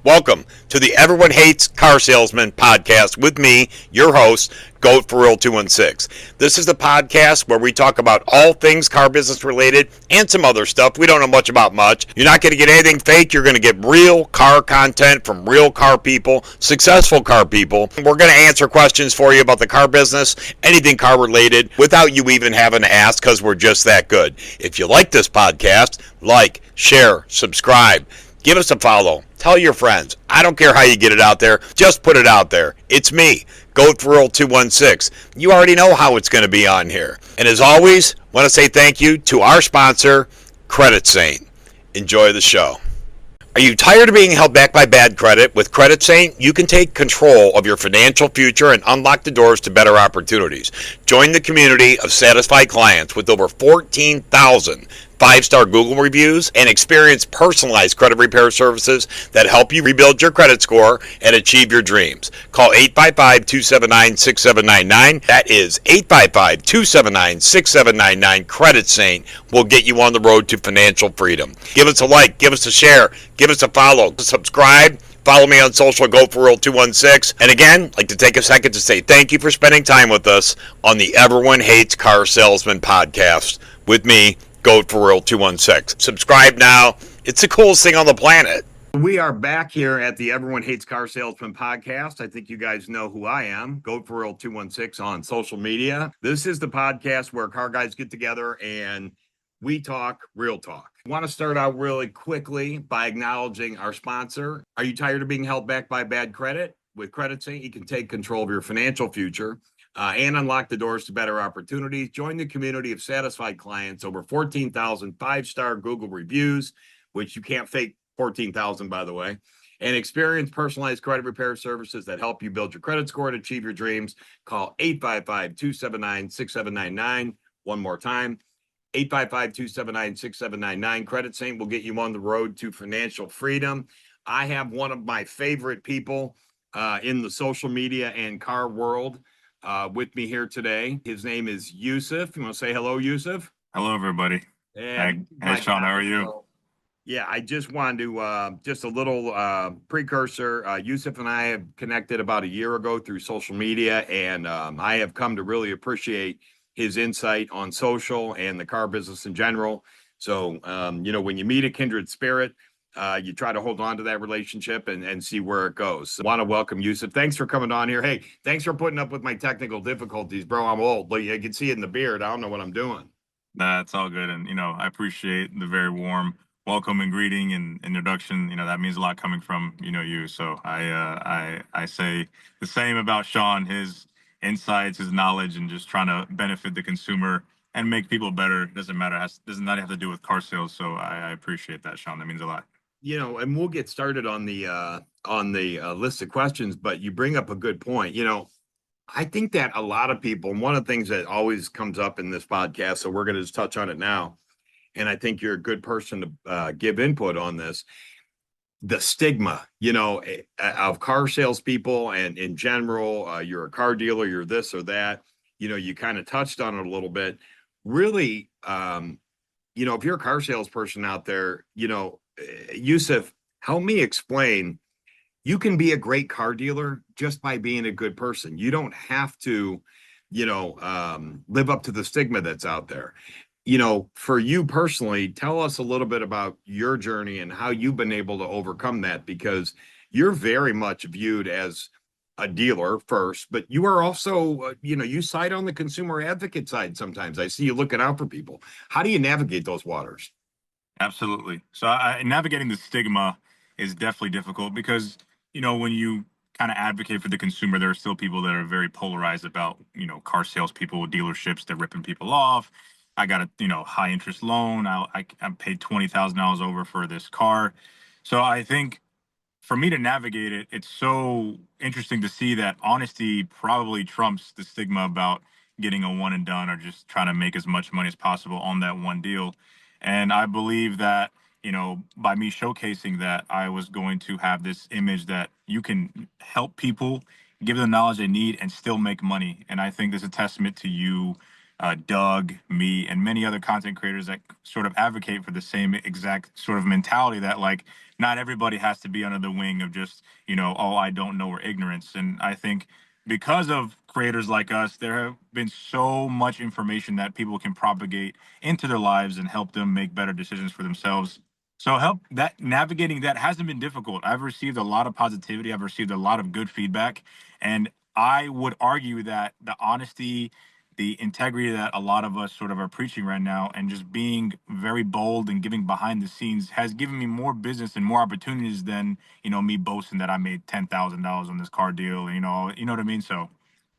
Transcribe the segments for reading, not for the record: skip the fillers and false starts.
Welcome to the Everyone Hates Car Salesmen podcast with me, your host, Goat for Real 216. This is the podcast where we talk about all things car business related and some other stuff. We don't know much about much. You're not going to get anything fake. You're going to get real car content from real car people, successful car people. We're going to answer questions for you about the car business, anything car related, without you even having to ask, because we're just that good. If you like this podcast, like, share, subscribe. Give us a follow. Tell your friends. I don't care how you get it out there. Just put it out there. It's me, Goat for Real 216. You already know how it's going to be on here. And as always, I want to say thank you to our sponsor, Credit Saint. Enjoy the show. Are you tired of being held back by bad credit? With Credit Saint, you can take control of your financial future and unlock the doors to better opportunities. Join the community of satisfied clients with over 14,000 5-star Google reviews and experience personalized credit repair services that help you rebuild your credit score and achieve your dreams. Call 855-279-6799. That is 855-279-6799. Credit Saint will get you on the road to financial freedom. Give us a like, give us a share, give us a follow, subscribe. Follow me on social, Go for Real 216. And again, I'd like to take a second to say thank you for spending time with us on the Everyone Hates Car Salesman podcast with me, Go for Real 216. Subscribe now. It's the coolest thing on the planet. We are back here at the Everyone Hates Car Salesman podcast. I think you guys know who I am, Go for Real 216 on social media. This is the podcast where car guys get together and we talk real talk. I want to start out really quickly by acknowledging our sponsor. Are you tired of being held back by bad credit? With Credit Saint, you can take control of your financial future and unlock the doors to better opportunities. Join the community of satisfied clients, over 14,000 5-star Google reviews, which you can't fake 14,000, by the way, and experience personalized credit repair services that help you build your credit score and achieve your dreams. Call 855-279-6799. One more time, 855-279-6799. Credit Saint will get you on the road to financial freedom. I have one of my favorite people in the social media and car world with me here today. His name is Yusef. You want to say hello, Yusef? Hello, everybody. Hey, Sean, how are you? Yeah, I just wanted to, just a little precursor. Yusef and I have connected about a year ago through social media, and I have come to really appreciate his insight on social and the car business in general. So, when you meet a kindred spirit, you try to hold on to that relationship and see where it goes. So I want to welcome Yusef. Thanks for coming on here. Hey, thanks for putting up with my technical difficulties, bro. I'm old, but you can see it in the beard. I don't know what I'm doing. That's all good. And, I appreciate the very warm welcome and greeting and introduction. That means a lot coming from, you. So I say the same about Sean, his insights, his knowledge, and just trying to benefit the consumer and make people better. Doesn't matter. Does not have to do with car sales. So I appreciate that, Sean. That means a lot. And we'll get started on the list of questions, but you bring up a good point. I think that a lot of people, and one of the things that always comes up in this podcast, so we're going to just touch on it now, and I think you're a good person to give input on this, the stigma, of car salespeople and in general, you're a car dealer, you're this or that, you kind of touched on it a little bit. Really, if you're a car salesperson out there, Yusef, help me explain. You can be a great car dealer just by being a good person. You don't have to, live up to the stigma that's out there. For you personally, tell us a little bit about your journey and how you've been able to overcome that, because you're very much viewed as a dealer first, but you are also, you side on the consumer advocate side sometimes. I see you looking out for people. How do you navigate those waters? Absolutely. So navigating the stigma is definitely difficult because, when you kind of advocate for the consumer, there are still people that are very polarized about, car salespeople, dealerships, they're ripping people off. I got a, high interest loan. I paid $20,000 over for this car. So I think for me to navigate it, it's so interesting to see that honesty probably trumps the stigma about getting a one and done or just trying to make as much money as possible on that one deal. And I believe that, by me showcasing that, I was going to have this image that you can help people, give them the knowledge they need, and still make money. And I think this is a testament to you Doug, me, and many other content creators that sort of advocate for the same exact sort of mentality that like not everybody has to be under the wing of just, oh, I don't know, or ignorance. And I think because of creators like us, there have been so much information that people can propagate into their lives and help them make better decisions for themselves. So help that navigating that hasn't been difficult. I've received a lot of positivity. I've received a lot of good feedback. And I would argue that the honesty, the integrity that a lot of us sort of are preaching right now, and just being very bold and giving behind the scenes has given me more business and more opportunities than, me boasting that I made $10,000 on this car deal. You know what I mean? So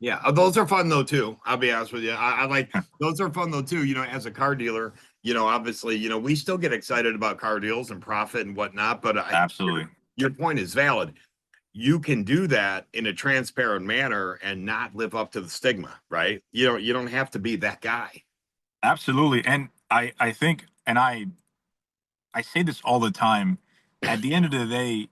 Yeah, those are fun though too. I'll be honest with you. I like those are fun though too. As a car dealer, obviously, we still get excited about car deals and profit and whatnot. But absolutely. your point is valid. You can do that in a transparent manner and not live up to the stigma, right? You don't have to be that guy. Absolutely. And I think, and I say this all the time, at the end of the day,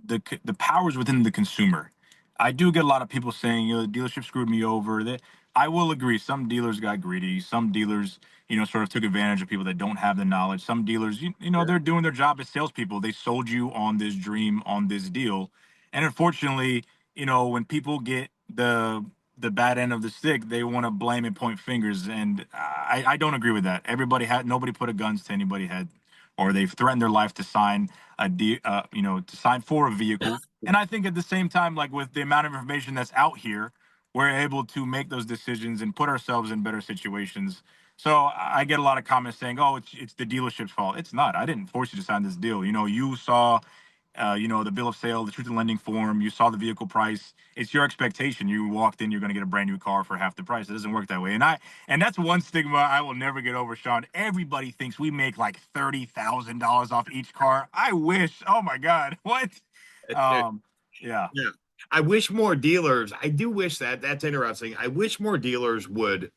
the powers within the consumer. I do get a lot of people saying, the dealership screwed me over. That I will agree. Some dealers got greedy. Some dealers, sort of took advantage of people that don't have the knowledge. Some dealers, Sure. they're doing their job as salespeople. They sold you on this dream, on this deal, and unfortunately, when people get the bad end of the stick, they want to blame and point fingers, and I don't agree with that. Nobody put a guns to anybody's head, or they've threatened their life to sign to sign for a vehicle. And I think at the same time, like with the amount of information that's out here, we're able to make those decisions and put ourselves in better situations. So I get a lot of comments saying, "Oh, it's the dealership's fault." It's not. I didn't force you to sign this deal. You saw, the bill of sale, the truth in lending form. You saw the vehicle price. It's your expectation. You walked in, you're going to get a brand new car for half the price. It doesn't work that way. And that's one stigma I will never get over, Sean. Everybody thinks we make like $30,000 off each car. I wish. Oh my God, what? Um, yeah, Yeah. I wish more dealers, I do wish that's interesting. I wish more dealers would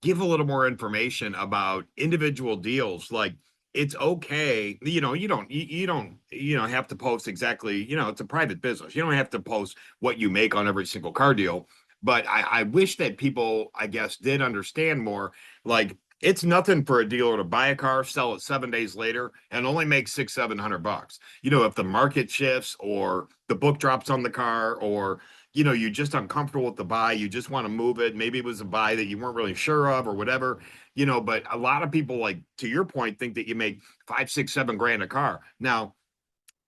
give a little more information about individual deals. Like it's okay, you don't have to post exactly, it's a private business. You don't have to post what you make on every single car deal. But I wish that people, I guess, did understand more. Like it's nothing for a dealer to buy a car, sell it 7 days later, and only make $600-700. If the market shifts or the book drops on the car, or you're just uncomfortable with the buy, you just want to move it. Maybe it was a buy that you weren't really sure of or whatever, but a lot of people, like to your point, think that you make 5, 6, 7 grand a car. Now,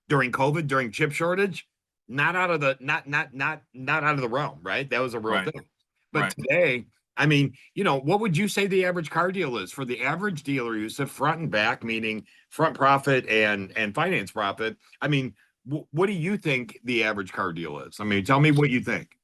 during COVID, during chip shortage, not out of the not out of the realm, right? That was a real right, thing. But right. today, I mean, what would you say the average car deal is for the average dealer? Yusef, front and back, meaning front profit and finance profit. I mean, what do you think the average car deal is? I mean, tell me what you think.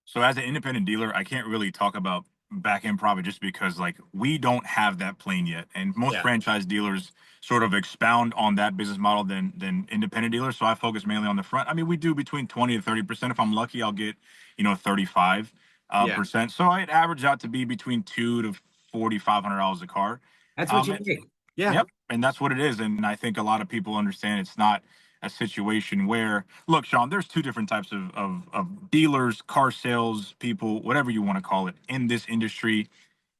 So as an independent dealer, I can't really talk about back end profit just because like we don't have that plane yet. And most Yeah. franchise dealers sort of expound on that business model than independent dealers. So I focus mainly on the front. I mean, we do between 20 to 30%. If I'm lucky, I'll get, 35 Yeah. percent. So it average out to be between $2,000 to $4,500 a car. That's what Um, you make. Yeah. Yep, and that's what it is. And I think a lot of people understand it's not a situation where, look, Sean, there's two different types of dealers, car sales people, whatever you want to call it, in this industry.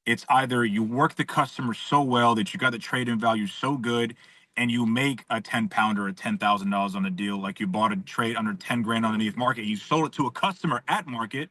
It's either you work the customer so well that you got the trade-in value so good and you make a 10 pounder or $10,000 on a deal, like you bought a trade under 10 grand underneath market, you sold it to a customer at market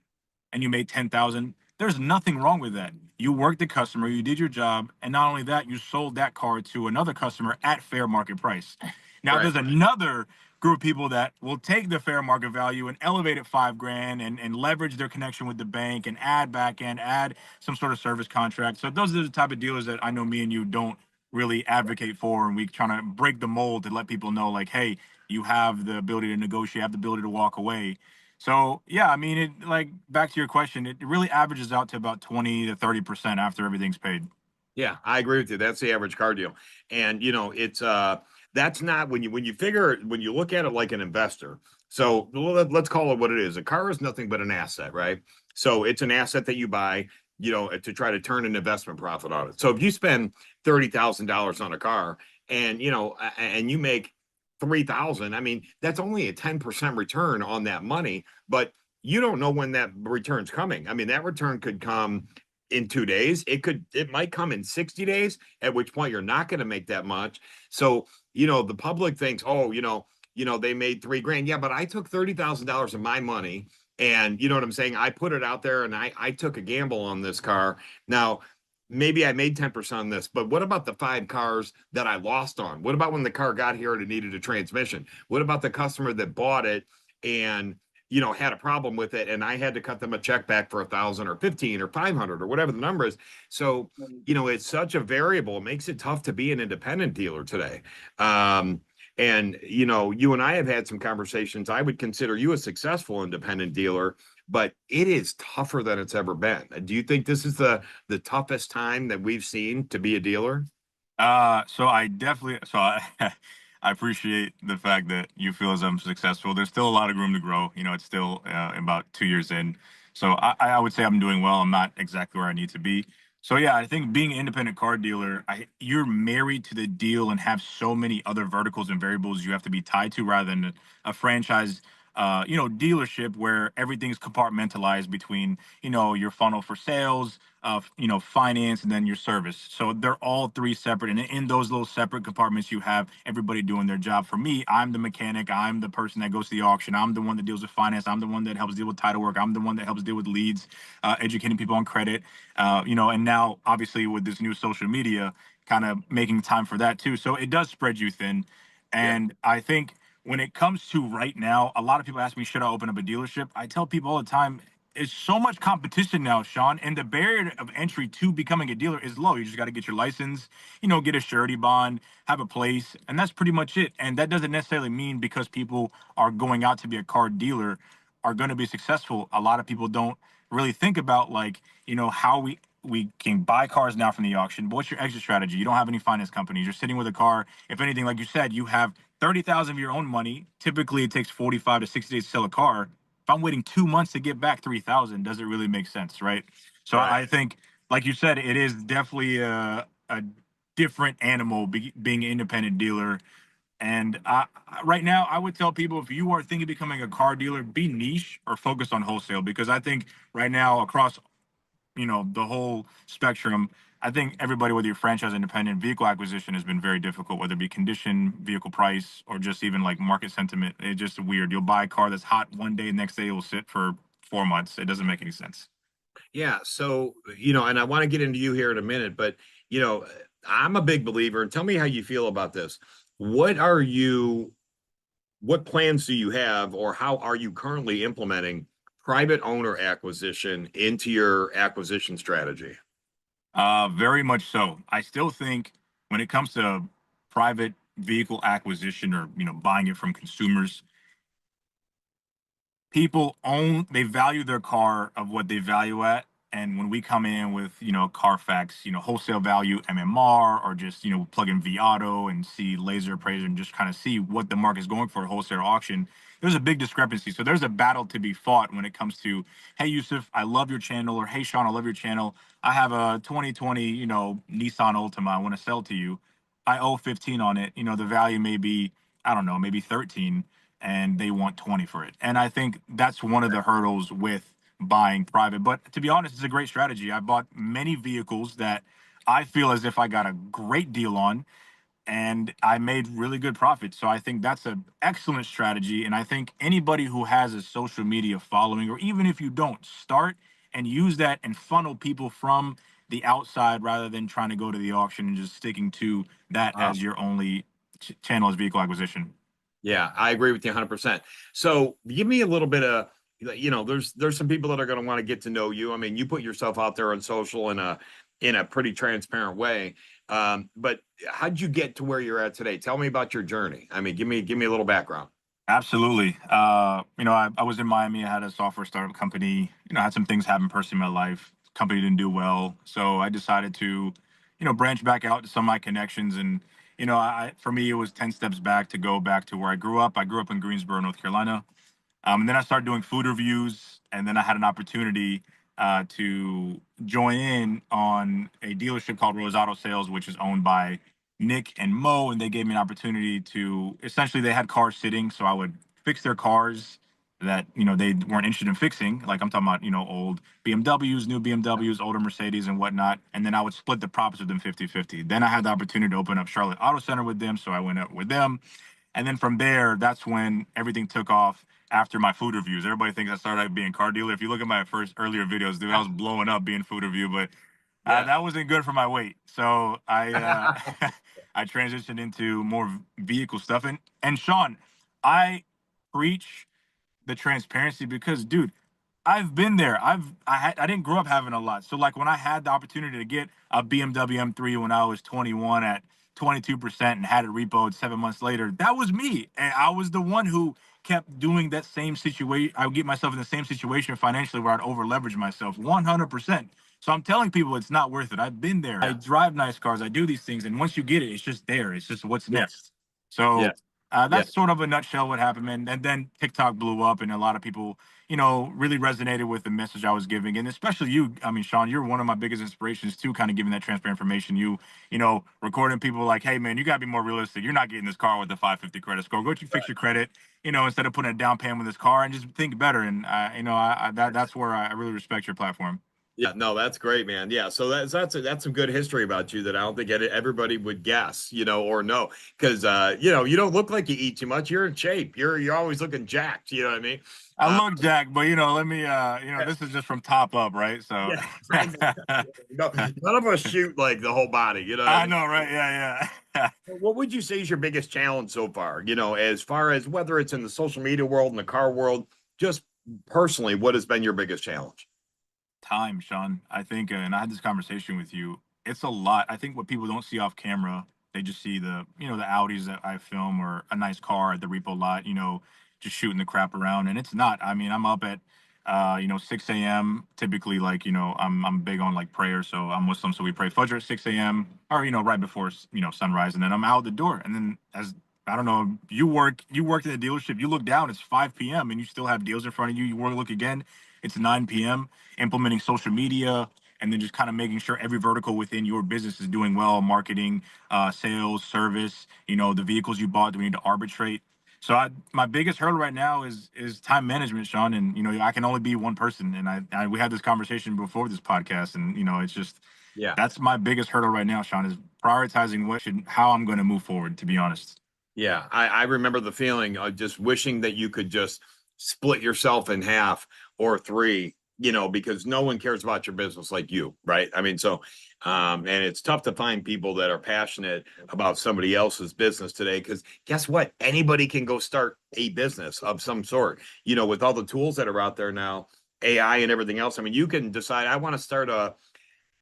and you made 10,000. There's nothing wrong with that. You worked the customer, you did your job, and not only that, you sold that car to another customer at fair market price. Now Right. there's another group of people that will take the fair market value and elevate it 5 grand and leverage their connection with the bank and add back end, add some sort of service contract. So those are the type of dealers that I know me and you don't really advocate for, and we trying to break the mold to let people know like, hey, you have the ability to negotiate, have the ability to walk away. So yeah, I mean, it like back to your question, it really averages out to about 20 to 30% after everything's paid. Yeah, I agree with you. That's the average car deal. And it's that's not when you look at it like an investor. So let's call it what it is. A car is nothing but an asset, right? So it's an asset that you buy, to try to turn an investment profit on it. So if you spend $30,000 on a car and and you make 3,000, I mean, that's only a 10% return on that money, but you don't know when that return's coming. I mean, that return could come in 2 days. It might come in 60 days, at which point you're not going to make that much. So, the public thinks, oh, they made 3 grand. Yeah, but I took $30,000 of my money, and you know what I'm saying? I put it out there, and I took a gamble on this car. Now, maybe I made 10% on this, but what about the 5 cars that I lost on? What about when the car got here and it needed a transmission? What about the customer that bought it and had a problem with it, and I had to cut them a check back for 1,000 or 15 or 500 or whatever the number is? So, it's such a variable. It makes it tough to be an independent dealer today. And you and I have had some conversations. I would consider you a successful independent dealer, but it is tougher than it's ever been. Do you think this is the toughest time that we've seen to be a dealer? I appreciate the fact that you feel as I'm successful. There's still a lot of room to grow. It's still about 2 years in. So I would say I'm doing well. I'm not exactly where I need to be. So yeah, I think being an independent car dealer, you're married to the deal and have so many other verticals and variables you have to be tied to rather than a franchise dealership where everything's compartmentalized between, your funnel for sales, finance, and then your service. So they're all three separate. And in those little separate compartments, you have everybody doing their job. For me, I'm the mechanic. I'm the person that goes to the auction. I'm the one that deals with finance. I'm the one that helps deal with title work. I'm the one that helps deal with leads, educating people on credit. And now obviously with this new social media, kind of making time for that too. So it does spread you thin. Yeah. And I think when it comes to right now, a lot of people ask me, should I open up a dealership? I tell people all the time, it's so much competition now, Sean, and the barrier of entry to becoming a dealer is low. You just got to get your license, get a surety bond, have a place, and that's pretty much it. And that doesn't necessarily mean because people are going out to be a car dealer are going to be successful. A lot of people don't really think about like, how we can buy cars now from the auction. But what's your exit strategy? You don't have any finance companies. You're sitting with a car. If anything, like you said, you have 30,000 of your own money. Typically, it takes 45 to 60 days to sell a car. If I'm waiting 2 months to get back 3,000, does it really make sense, right? So Right. I think, like you said, it is definitely a different animal being an independent dealer. And right now, I would tell people if you are thinking of becoming a car dealer, be niche or focus on wholesale because I think right now across the whole spectrum. I think everybody, whether you're franchise independent, vehicle acquisition has been very difficult, whether it be condition, vehicle price, or just even like market sentiment. It's just weird. You'll buy a car that's hot one day, next day it will sit for 4 months. It doesn't make any sense. Yeah. So, and I want to get into you here in a minute, but, you know, I'm a big believer, and tell me how you feel about this. What are you, what plans do you have, or how are you currently implementing private owner acquisition into your acquisition strategy? Very much so. I still think when it comes to private vehicle acquisition or buying it from consumers, people they value their car of what they value at. And when we come in with Carfax, wholesale value MMR, or just plug in V Auto and see laser appraiser and just kind of see what the market is going for a wholesale auction, there's a big discrepancy. So there's a battle to be fought when it comes to, hey Yusuf, I love your channel, or hey Sean, I love your channel. I have a 2020 Nissan Altima I want to sell to you. I owe 15 on it. The value may be, I don't know, maybe 13, and they want 20 for it. And I think that's one of the hurdles with buying private. But to be honest, it's a great strategy. I bought many vehicles that I feel as if I got a great deal on, and I made really good profits. So I think that's an excellent strategy. And I think anybody who has a social media following, or even if you don't, start and use that and funnel people from the outside rather than trying to go to the auction and just sticking to that as your only channel as vehicle acquisition. Yeah, I agree with you 100%. So give me a little bit of, there's some people that are going to want to get to know you. I mean, you put yourself out there on social in a pretty transparent way. But how'd you get to where you're at today? Tell me about your journey. I mean, give me a little background. Absolutely. I was in Miami. I had a software startup company. I had some things happen personally in my life. Company didn't do well, so I decided to, branch back out to some of my connections. And for me, it was 10 steps back to go back to where I grew up. I grew up in Greensboro, North Carolina. And then I started doing food reviews, and then I had an opportunity to join in on a dealership called Rose Auto Sales, which is owned by Nick and Mo, and they gave me an opportunity to essentially they had cars sitting, so I would fix their cars that, they weren't interested in fixing. Like I'm talking about, old BMWs, new BMWs, older Mercedes and whatnot. And then I would split the profits with them 50-50. Then I had the opportunity to open up Charlotte Auto Center with them. So I went up with them. And then from there, that's when everything took off after my food reviews. Everybody thinks I started out being a car dealer. If you look at my first earlier videos, dude, I was blowing up being food review, but Yeah. that wasn't good for my weight. So I I transitioned into more vehicle stuff. And Sean, I preach the transparency because, dude, I've been there. I didn't grow up having a lot. So like when I had the opportunity to get a BMW M3 when I was 21 at 22% and had it repoed 7 months later, that was me. And I was the one who kept doing that same situation. I would get myself in the same situation financially where I'd over leverage myself 100%. So I'm telling people it's not worth it. I've been there. I drive nice cars. I do these things. And once you get it, it's just there. It's just what's next. So Yeah. that's sort of a nutshell what happened, man. And then TikTok blew up and a lot of people, really resonated with the message I was giving. And especially you, I mean, Sean, you're one of my biggest inspirations too, kind of giving that transparent information. Recording people like, hey, man, you got to be more realistic. You're not getting this car with a 550 credit score. Go fix your credit, instead of putting a down payment with this car and just think better. And, that's where I really respect your platform. Yeah, no, that's great, man. Yeah, so that's some good history about you that I don't think everybody would guess, or know, because you don't look like you eat too much. You're in shape. You're always looking jacked. You know what I mean? I look Jack, but let me this is just from top up, right? So Yeah, no, none of us shoot like the whole body. You know what I mean? know, right? Yeah. What would you say is your biggest challenge so far? As far as whether it's in the social media world, in the car world, just personally, what has been your biggest challenge? Time, Sean. I think, and I had this conversation with you. It's a lot. I think what people don't see off camera, they just see the Audis that I film or a nice car at the repo lot, just shooting the crap around. And it's not. I mean, I'm up at 6 a.m. Typically, like, I'm big on like prayer. So I'm Muslim, so we pray Fajr at 6 a.m. or, right before, sunrise. And then I'm out the door. And then as I don't know, you work at the dealership, you look down, it's 5 p.m. and you still have deals in front of you. You look again, it's 9 p.m. Implementing social media, and then just kind of making sure every vertical within your business is doing well, marketing, sales, service, the vehicles you bought, do we need to arbitrate? So my biggest hurdle right now is time management, Sean. And I can only be one person. And we had this conversation before this podcast, and it's just Yeah. that's my biggest hurdle right now, Sean, is prioritizing how I'm going to move forward, to be honest. Yeah, I remember the feeling of just wishing that you could just split yourself in half or three, because no one cares about your business like you, right? I mean, so, and it's tough to find people that are passionate about somebody else's business today, because guess what? Anybody can go start a business of some sort, with all the tools that are out there now, AI and everything else. I mean, you can decide, I want to start a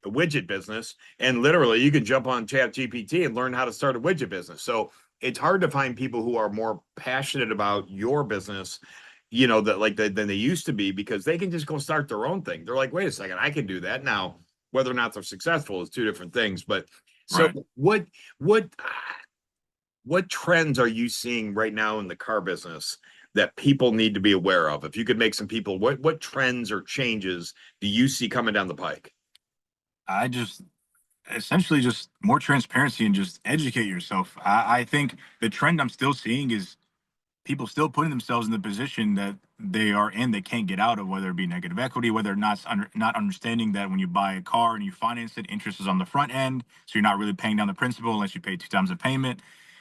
widget business, and literally you can jump on Chat GPT and learn how to start a widget business. So it's hard to find people who are more passionate about your business, than they used to be, because they can just go start their own thing. They're like, wait a second, I can do that. Now, whether or not they're successful is two different things. But so Right. what trends are you seeing right now in the car business that people need to be aware of? If you could make some people, what trends or changes do you see coming down the pike? I just essentially just more transparency and just educate yourself. I think the trend I'm still seeing is people still putting themselves in the position that they are in, they can't get out of, whether it be negative equity, whether not understanding that when you buy a car and you finance it, interest is on the front end, so you're not really paying down the principal unless you pay 2 times the payment.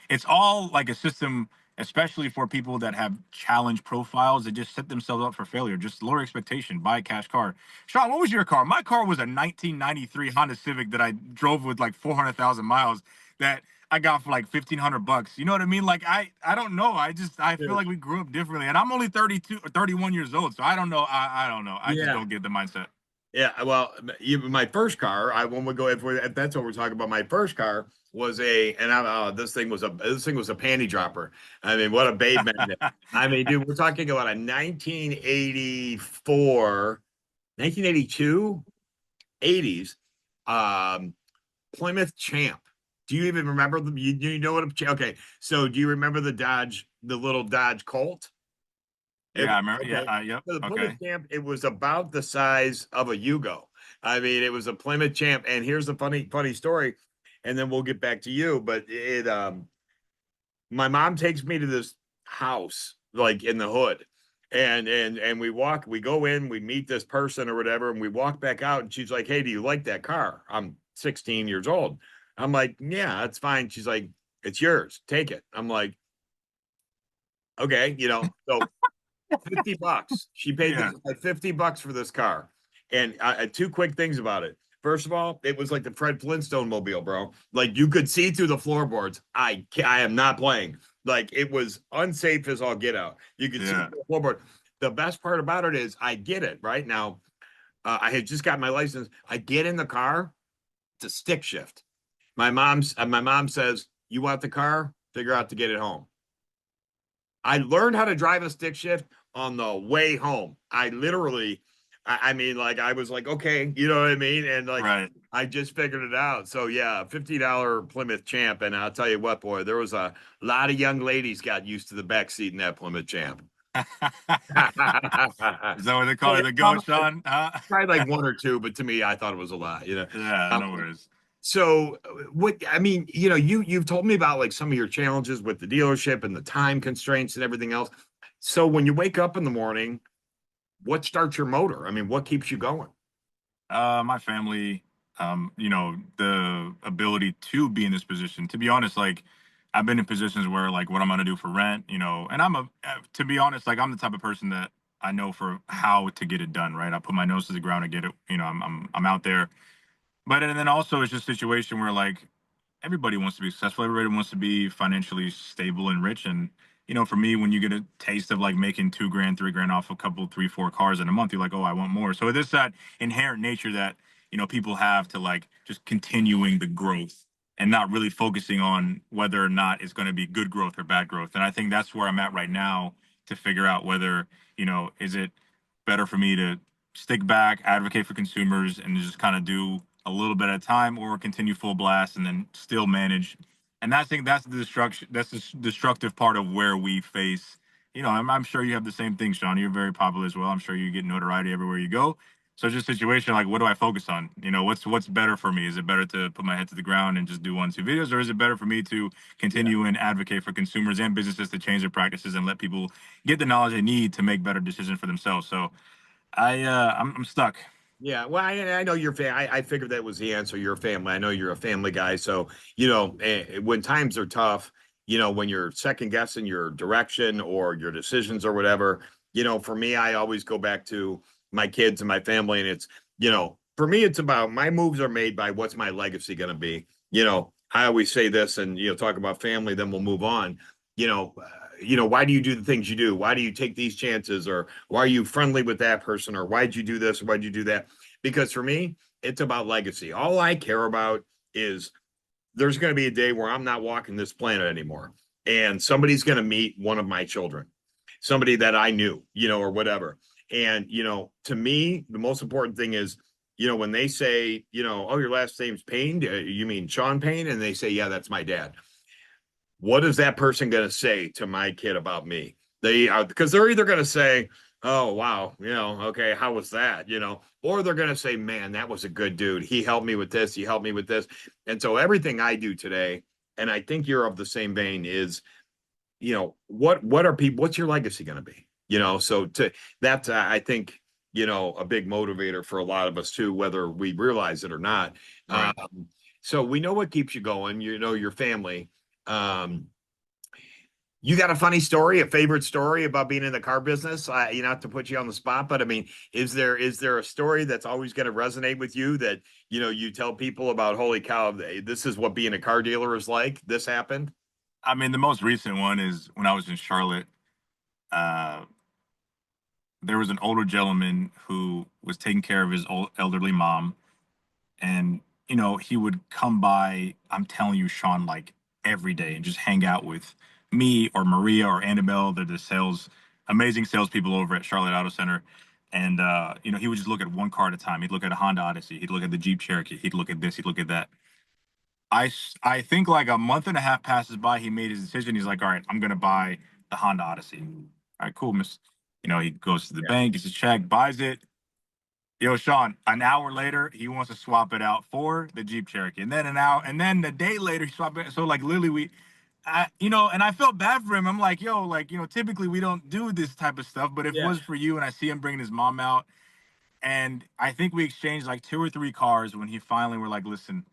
It's all like a system, especially for people that have challenge profiles that just set themselves up for failure. Just lower expectation, buy a cash car. Sean, what was your car? My car was a 1993 Honda Civic that I drove with like 400,000 miles that I got for like $1,500. You know what I mean? Like I don't know. I feel like we grew up differently, and I'm only 32 or 31 years old, so I don't know. I don't know. I just Yeah. don't get the mindset. Yeah, well, even my first car, when we go if that's what we're talking about, my first car was this thing was a panty dropper. I mean, what a babe magnet. I mean, dude, we're talking about a 1984, 1982, 80s Plymouth Champ. Do you even remember them? You know what okay. So do you remember the little Dodge Colt? Yeah, I remember. Okay. Yeah, yep. So the Plymouth Okay. Champ, it was about the size of a Yugo. I mean, it was a Plymouth Champ. And here's the funny story, and then we'll get back to you. But my mom takes me to this house, like in the hood, And we go in, we meet this person or whatever, and we walk back out, and she's like, "Hey, do you like that car?" I'm 16 years old. I'm like, "Yeah, that's fine." She's like, "It's yours. Take it." I'm like, "Okay, so $50. She paid Yeah. this like $50 for this car. And two quick things about it. First of all, it was like the Fred Flintstone mobile, bro. Like you could see through the floorboards. I am not playing. Like it was unsafe as all get out. You could see Yeah. through the floorboard. The best part about it is I get it right now. I had just got my license. I get in the car to stick shift. My mom says, "You want the car? Figure out to get it home." I learned how to drive a stick shift on the way home. I literally, I mean, like I was like, okay, you know what I mean? And like Right. I just figured it out. So yeah, $50 Plymouth Champ. And I'll tell you what, boy, there was a lot of young ladies got used to the back seat in that Plymouth Champ. Is that what they call it? The goat, Sean? Probably like one or two, but to me, I thought it was a lot. Yeah, no worries. So what I mean, you've told me about like some of your challenges with the dealership and the time constraints and everything else. So when you wake up in the morning, what starts your motor? I mean, what keeps you going? My family, the ability to be in this position. To be honest, like I've been in positions where like what I'm gonna do for rent, and to be honest, like I'm the type of person that I know for how to get it done, right? I put my nose to the ground and get it, I'm out there. But and then also it's just a situation where like everybody wants to be successful. Everybody wants to be financially stable and rich. And for me, when you get a taste of like making 2 grand, 3 grand off a couple, 3, 4 cars in a month, you're like, oh, I want more. So there's that inherent nature that people have to like just continuing the growth and not really focusing on whether or not it's going to be good growth or bad growth. And I think that's where I'm at right now to figure out whether is it better for me to stick back, advocate for consumers, and just kind of do a little bit at a time, or continue full blast and then still manage. And I think that's the destruction. That's the destructive part of where we face. I'm sure you have the same thing, Sean. You're very popular as well. I'm sure you get notoriety everywhere you go. So just situation like, what do I focus on? What's better for me? Is it better to put my head to the ground and just do 1, 2 videos, or is it better for me to continue and advocate for consumers and businesses to change their practices and let people get the knowledge they need to make better decisions for themselves? So I'm stuck. Yeah, well, I know you're I figured that was the answer. You're a family. I know you're a family guy. So, when times are tough, when you're second guessing your direction or your decisions or whatever, for me, I always go back to my kids and my family. And it's, for me, it's about my moves are made by what's my legacy going to be. I always say this and, talk about family, then we'll move on. You know, why do you do the things you do? Why do you take these chances? Or why are you friendly with that person? Or why'd you do this? Or why'd you do that? Because for me, it's about legacy. All I care about is there's going to be a day where I'm not walking this planet anymore. And somebody's going to meet one of my children, somebody that I knew, or whatever. And, to me, the most important thing is, when they say, oh, your last name's Payne, you mean Sean Payne? And they say, yeah, that's my dad. What is that person going to say to my kid about me? They are, because they're either going to say, oh, wow, okay, how was that? Or they're going to say, man, that was a good dude. He helped me with this. He helped me with this. And so everything I do today, and I think you're of the same vein, is, what are people, what's your legacy going to be? So that's, I think, a big motivator for a lot of us too, whether we realize it or not. Right. So we know what keeps you going, your family. Um, you got a funny story, a favorite story about being in the car business? Not to put you on the spot, but I mean, is there a story that's always going to resonate with you that, you tell people about, holy cow, this is what being a car dealer is like. This happened. I mean, the most recent one is when I was in Charlotte. Uh, there was an older gentleman who was taking care of his elderly mom, and he would come by. I'm telling you, Sean, like every day, and just hang out with me or Maria or Annabelle. They're the amazing salespeople over at Charlotte Auto Center. And he would just look at one car at a time. He'd look at a Honda Odyssey. He'd look at the Jeep Cherokee. He'd look at this. He'd look at that. I think like a month and a half passes by. He made his decision. He's like, all right, I'm gonna buy the Honda Odyssey. All right, cool, miss. He goes to the bank, gets a check, buys it. Yo, Sean, an hour later, he wants to swap it out for the Jeep Cherokee. And then an hour, and then a day later, he swapped it. So like literally and I felt bad for him. I'm like, yo, like, typically we don't do this type of stuff, but if it Yeah. was for you and I see him bringing his mom out, and I think we exchanged like 2 or 3 cars when he finally were like, listen,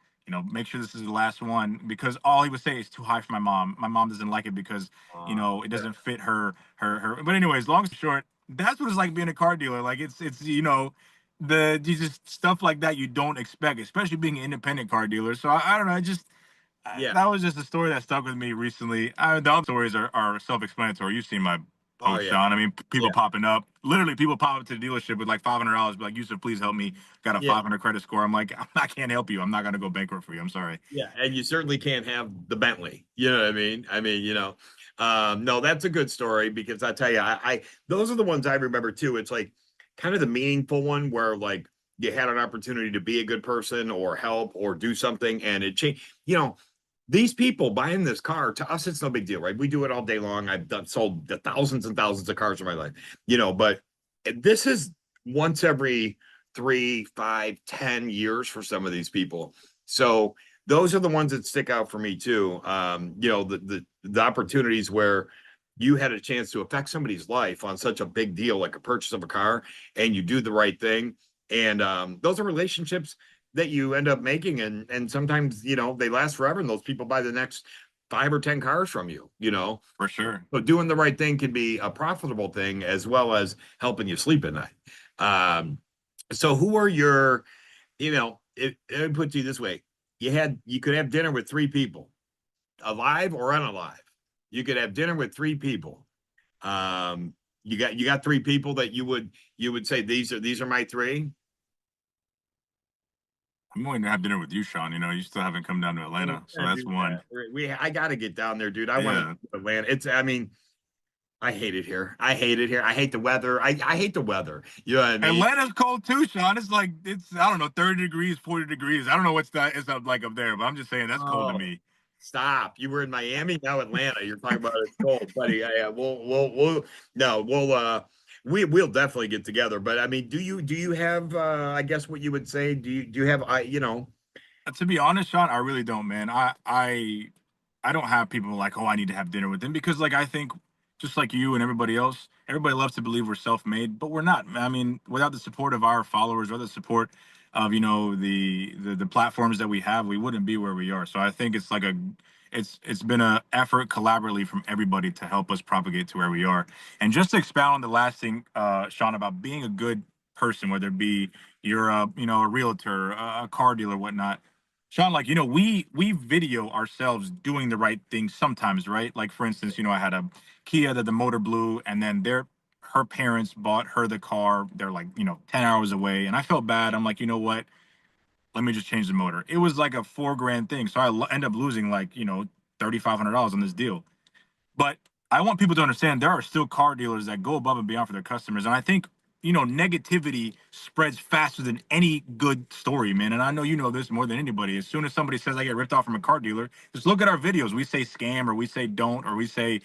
make sure this is the last one, because all he would say is too high for my mom. My mom doesn't like it because, it doesn't fit her. But anyways, long story short, that's what it's like being a car dealer. Like it's the just stuff like that you don't expect, especially being an independent car dealer. So I don't know. Yeah. That was just a story that stuck with me recently. The other stories are self-explanatory. You've seen my Oh post, yeah. Sean. I mean, people Yeah. popping up. Literally, people pop up to the dealership with like $500, be like, Yusef, please help me. Got a Yeah. 500 credit score. I'm like, I can't help you. I'm not gonna go bankrupt for you. I'm sorry. Yeah, and you certainly can't have the Bentley. You know what I mean? No, that's a good story because I tell you, I those are the ones I remember too. It's like kind of the meaningful one where like you had an opportunity to be a good person or help or do something, and it changed. These people buying this car, to us, it's no big deal, right? We do it all day long. Sold the thousands and thousands of cars in my life, but this is once every 3, 5, 10 years for some of these people. So those are the ones that stick out for me too. The opportunities where you had a chance to affect somebody's life on such a big deal like a purchase of a car, and you do the right thing. And those are relationships that you end up making, and sometimes they last forever, and those people buy the next 5 or 10 cars from you. For sure. So doing the right thing can be a profitable thing as well as helping you sleep at night. So who are your, it put you this way: you could have dinner with 3 people, alive or unalive. You could have dinner with 3 people. You got 3 people that you would say these are my 3. I'm going to have dinner with you, Sean. You still haven't come down to Atlanta, so that's one. I got to get down there, dude. I want to Yeah. Atlanta. I hate it here. I hate it here. I hate the weather. I hate the weather. You know what I mean? Atlanta's cold too, Sean. It's like I don't know, 30 degrees, 40 degrees. I don't know what's that it's up like up there, but I'm just saying that's cold to Oh, me. stop. You were in Miami, now Atlanta. You're talking about it's cold, buddy. Yeah, we'll no, we'll definitely get together. But I mean, do you have I guess what you would say? Do you have To be honest, Sean, I really don't, man. I don't have people like, oh, I need to have dinner with them, because like I think just like you and everybody else, everybody loves to believe we're self-made, but we're not. I mean, without the support of our followers or the support of the platforms that we have, we wouldn't be where we are. So I think it's like it's been a effort collaboratively from everybody to help us propagate to where we are. And just to expound on the last thing, Sean, about being a good person, whether it be you're a realtor, a car dealer, whatnot. Sean, like, we video ourselves doing the right thing sometimes, right? Like, for instance, I had a Kia that the motor blew, and then her parents bought her the car. They're like, 10 hours away. And I felt bad. I'm like, you know what? Let me just change the motor. It was like a $4,000 thing. So end up losing like, $3,500 on this deal. But I want people to understand there are still car dealers that go above and beyond for their customers. And I think, negativity spreads faster than any good story, man. And I know you know this more than anybody. As soon as somebody says I get ripped off from a car dealer, just look at our videos. We say scam, or we say don't, or we say,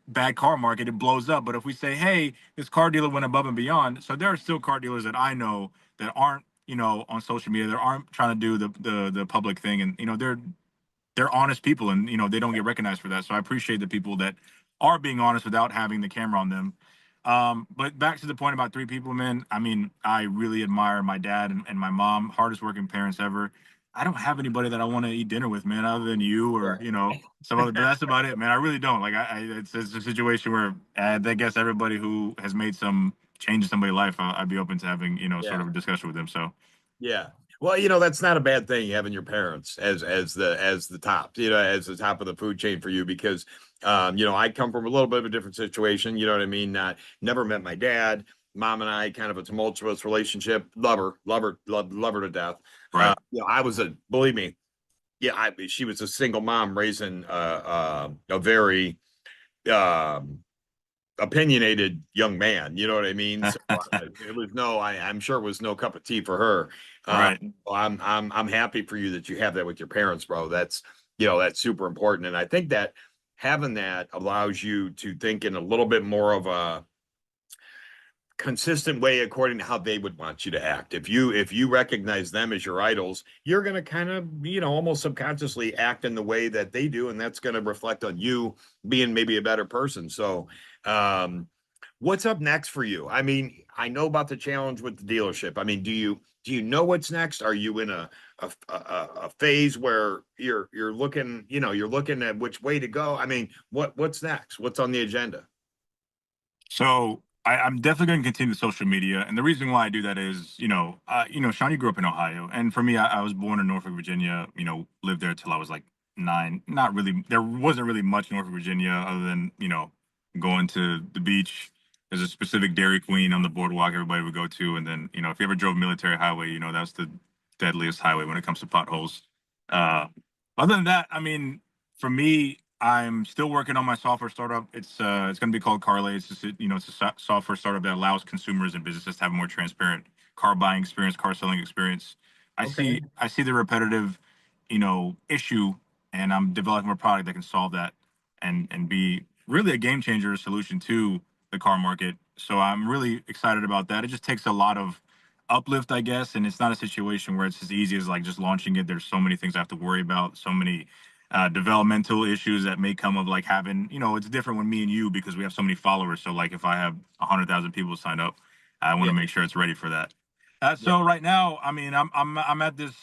bad car market, it blows up. But if we say, hey, this car dealer went above and beyond. So there are still car dealers that I know that aren't, on social media, that aren't trying to do the public thing. And, they're honest people, and they don't get recognized for that. So I appreciate the people that are being honest without having the camera on them. But back to the point about 3 people, man. I mean, I really admire my dad and my mom, hardest working parents ever. I don't have anybody that I want to eat dinner with, man, other than you or some other. But that's about it, man. I really don't. Like, it's a situation where I guess everybody who has made some change in somebody's life, I'd be open to having sort of a discussion with them. So Yeah. Well, that's not a bad thing, having your parents as the top, as the top of the food chain for you, because I come from a little bit of a different situation, you know what I mean? Never met my dad. Mom and I kind of a tumultuous relationship. Love her to death. right. I was believe me, she was a single mom raising a very opinionated young man, you know what I mean? So it was I'm sure it was no cup of tea for her. Right. I'm happy for you that you have that with your parents, bro. That's that's super important, and I think that having that allows you to think in a little bit more of a consistent way according to how they would want you to act. If you recognize them as your idols, you're going to kind of, almost subconsciously act in the way that they do, and that's going to reflect on you being maybe a better person. So what's up next for you? I mean, I know about the challenge with the dealership. I mean, do you know what's next? Are you in a phase where you're looking, you're looking at which way to go? I mean, what's next? What's on the agenda? So I'm definitely going to continue social media, and the reason why I do that is, Sean, you grew up in Ohio, and for me, I was born in Norfolk, Virginia. Lived there till I was like 9. Not really. There wasn't really much Norfolk, Virginia, other than going to the beach. There's a specific Dairy Queen on the boardwalk everybody would go to, and then if you ever drove Military Highway, that's the deadliest highway when it comes to potholes. Other than that, I mean, for me, I'm still working on my software startup. It's going to be called Carlay. It's just, it's a software startup that allows consumers and businesses to have a more transparent car buying experience, car selling experience. I see the repetitive, issue, and I'm developing a product that can solve that and be really a game changer solution to the car market. So I'm really excited about that. It just takes a lot of uplift, I guess, and it's not a situation where it's as easy as like just launching it. There's so many things I have to worry about, so many developmental issues that may come of like having, it's different when me and you, because we have so many followers. So like if I have 100,000 people sign up, I want to make sure it's ready for that. So right now, I mean, I'm at this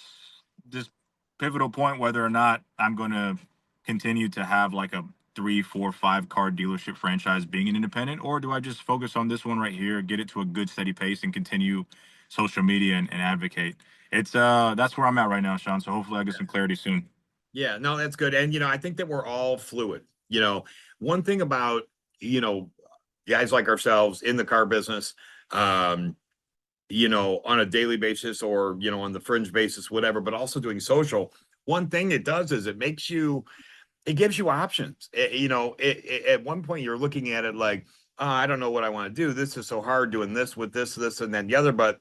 pivotal point whether or not I'm going to continue to have like a 3, 4, 5 car dealership franchise being an independent, or do I just focus on this one right here, get it to a good steady pace, and continue social media and advocate. It's that's where I'm at right now, Sean. So hopefully I get some clarity soon. Yeah, no, that's good. And, I think that we're all fluid. One thing about, guys like ourselves in the car business, on a daily basis or, on the fringe basis, whatever, but also doing social. One thing it does is it gives you options. At one point you're looking at it like, I don't know what I want to do. This is so hard doing this with this, and then the other, but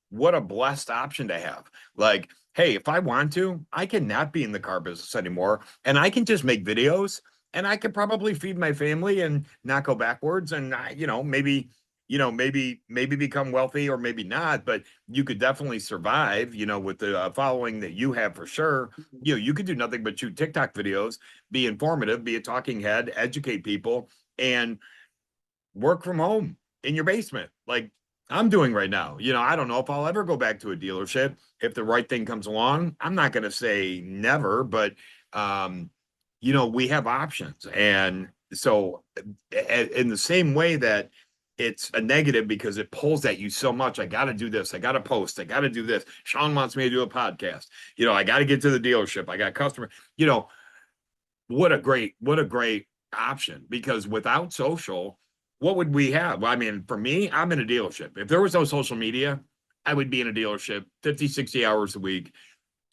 what a blessed option to have. Like, hey, if I want to, I can not be in the car business anymore, and I can just make videos, and I could probably feed my family and not go backwards, and maybe become wealthy, or maybe not, but you could definitely survive, with the following that you have for sure. You could do nothing but shoot TikTok videos, be informative, be a talking head, educate people, and work from home in your basement, like I'm doing right now. I don't know if I'll ever go back to a dealership if the right thing comes along. I'm not going to say never, but we have options. And so in the same way that it's a negative because it pulls at you so much, I got to do this, I got to post, I got to do this. Sean wants me to do a podcast. I got to get to the dealership, I got customer. What a great option, because without social, what would we have? Well, I mean, for me, I'm in a dealership. If there was no social media, I would be in a dealership 50, 60 hours a week.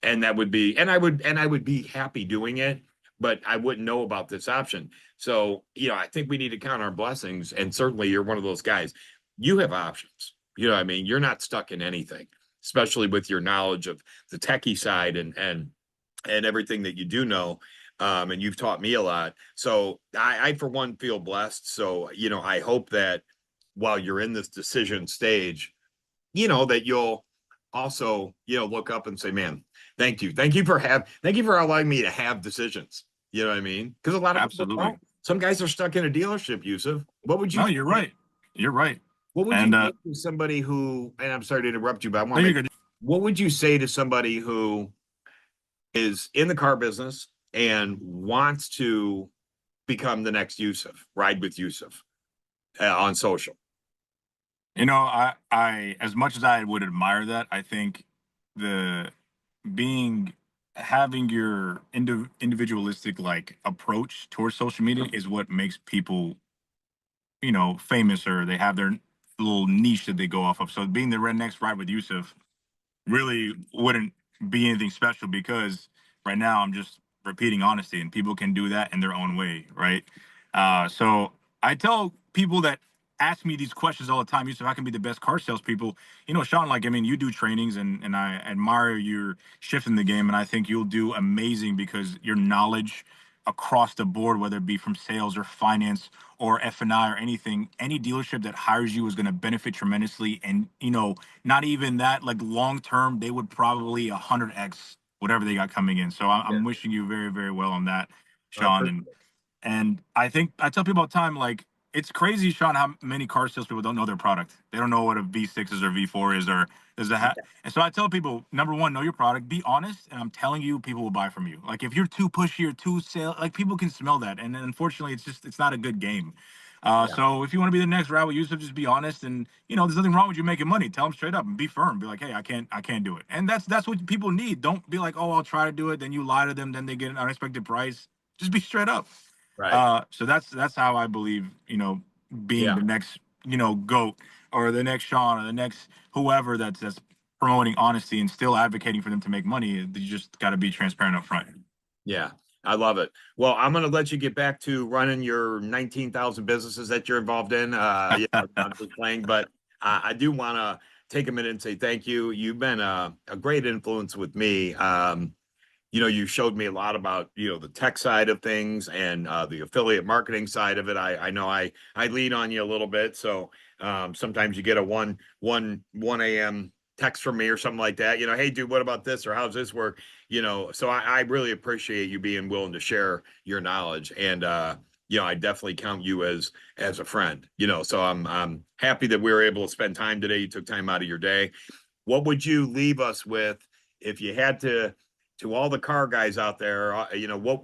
And that would be, and I would be happy doing it, but I wouldn't know about this option. So, I think we need to count our blessings. And certainly you're one of those guys. You have options. What I mean? You're not stuck in anything, especially with your knowledge of the techie side and everything that you do know. And you've taught me a lot. So I, for one, feel blessed. So, I hope that while you're in this decision stage, that you'll also, look up and say, man, thank you. Thank you for allowing me to have decisions. You know what I mean? Because a lot of people don't. Some guys are stuck in a dealership, Yusef. What would you? No, you're right. You're right. What would you say to somebody who, and I'm sorry to interrupt you, but what would you say to somebody who is in the car business and wants to become the next Yusef, ride with Yusef on social? I as much as I would admire that, I think having your individualistic like approach towards social media is what makes people, famous, or they have their little niche that they go off of. So being the next ride with Yusef really wouldn't be anything special, because right now I'm just repeating honesty, and people can do that in their own way, right? So I tell people that ask me these questions all the time, Yusuf, I can be the best car salespeople. Sean, like, I mean, you do trainings, and I admire your shift in the game, and I think you'll do amazing, because your knowledge across the board, whether it be from sales or finance or F&I or anything. Any dealership that hires you is going to benefit tremendously. And, not even that, like long term, they would probably 100x whatever they got coming in. So I'm wishing you very, very well on that, Sean. And I think I tell people all the time, like, it's crazy, Sean, how many car salespeople don't know their product. They don't know what a V6 is or V4 is, or and so I tell people, number one, know your product, be honest, and I'm telling you, people will buy from you. Like, if you're too pushy or too sale, like, people can smell that, and unfortunately, it's not a good game. So if you want to be the next Raul Yusuf, just be honest, and there's nothing wrong with you making money. Tell them straight up and be firm. Be like, hey, I can't do it, and that's what people need. Don't be like, oh, I'll try to do it, then you lie to them, then they get an unexpected price. Just be straight up. Right. So that's how I believe, being the next, GOAT or the next Sean or the next whoever that's promoting honesty and still advocating for them to make money. You just got to be transparent up front. Yeah, I love it. Well, I'm going to let you get back to running your 19,000 businesses that you're involved in. I'm just playing, but I do want to take a minute and say thank you. You've been a great influence with me. You showed me a lot about, the tech side of things and the affiliate marketing side of it. I know I lean on you a little bit. So sometimes you get a 1 a.m. text from me or something like that, hey, dude, what about this? Or how's this work? So I really appreciate you being willing to share your knowledge. And, I definitely count you as a friend, so I'm happy that we were able to spend time today. You took time out of your day. What would you leave us with if you had to all the car guys out there,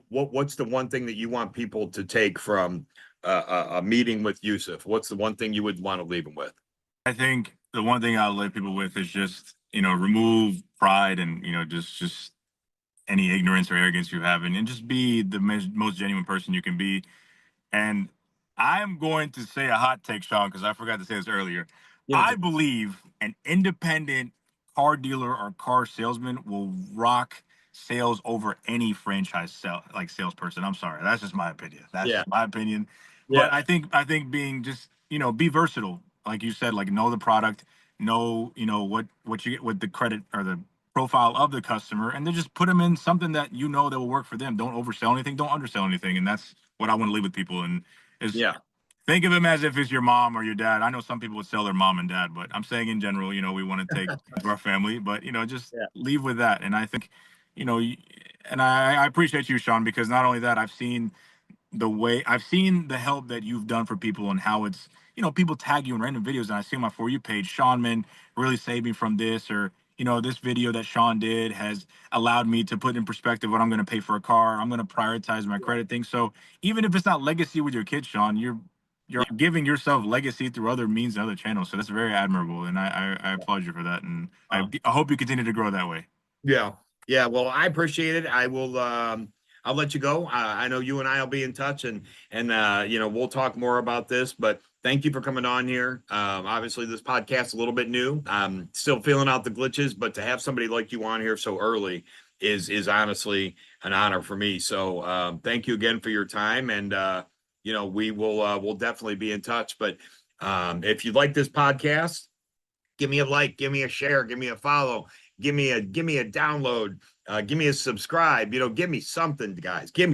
what's the one thing that you want people to take from a meeting with Yusef? What's the one thing you would want to leave them with? I think the one thing I'll leave people with is just, remove pride and, just any ignorance or arrogance you have, and just be the most genuine person you can be. And I'm going to say a hot take, Sean, because I forgot to say this earlier. Yeah. I believe an independent car dealer or car salesman will rock sales over any franchise salesperson. I'm sorry, that's just my opinion. That's just my opinion. Yeah. But I think being just be versatile, like you said, like know the product, know what you get with the credit or the profile of the customer, and then just put them in something that that will work for them. Don't oversell anything, don't undersell anything, and that's what I want to leave with people. And think of him as if it's your mom or your dad. I know some people would sell their mom and dad, but I'm saying in general, we want to take to our family, but just leave with that. And I think and I appreciate you, Sean, because not only that, I've seen the help that you've done for people and how it's, people tag you in random videos, and I see on my For You page, Sean Man really saved me from this, or, this video that Sean did has allowed me to put in perspective what I'm going to pay for a car. I'm going to prioritize my credit thing. So even if it's not legacy with your kids, Sean, you're giving yourself legacy through other means and other channels. So that's very admirable. And I applaud you for that. And I hope you continue to grow that way. Yeah. Yeah. Well, I appreciate it. I will, I'll let you go. I know you and I will be in touch, and we'll talk more about this, but thank you for coming on here. Obviously this podcast is a little bit new. I'm still feeling out the glitches, but to have somebody like you on here so early is honestly an honor for me. So, thank you again for your time. And, we'll definitely be in touch, but, if you like this podcast, give me a like, give me a share, give me a follow, give me a download, give me a subscribe, give me something, guys. Give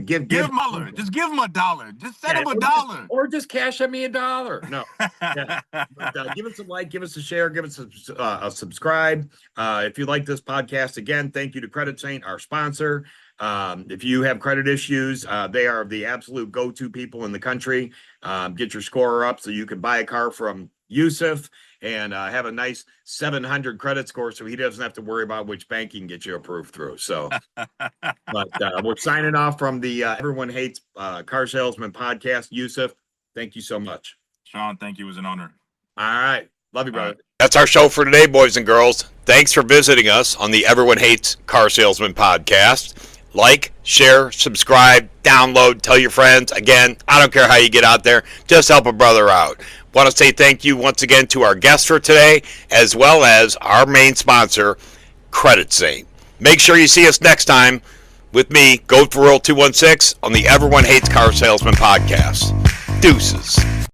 Muller. Just give him $1. Just send him $1. Or just cash at me $1. No. But, give us a like, give us a share, give us a subscribe. If you like this podcast, again, thank you to Credit Saint, our sponsor. If you have credit issues, they are the absolute go-to people in the country. Get your score up so you can buy a car from Yusef and have a nice 700 credit score, so he doesn't have to worry about which bank he can get you approved through. So, but we're signing off from the Everyone Hates Car Salesman podcast. Yusef, thank you so much. Sean, thank you. It was an honor. All right. Love you, brother. That's our show for today, boys and girls. Thanks for visiting us on the Everyone Hates Car Salesman podcast. Like, share, subscribe, download, tell your friends. Again, I don't care how you get out there. Just help a brother out. Want to say thank you once again to our guests for today, as well as our main sponsor, Credit Saint. Make sure you see us next time with me, Goat for World 216, on the Everyone Hates Car Salesman podcast. Deuces.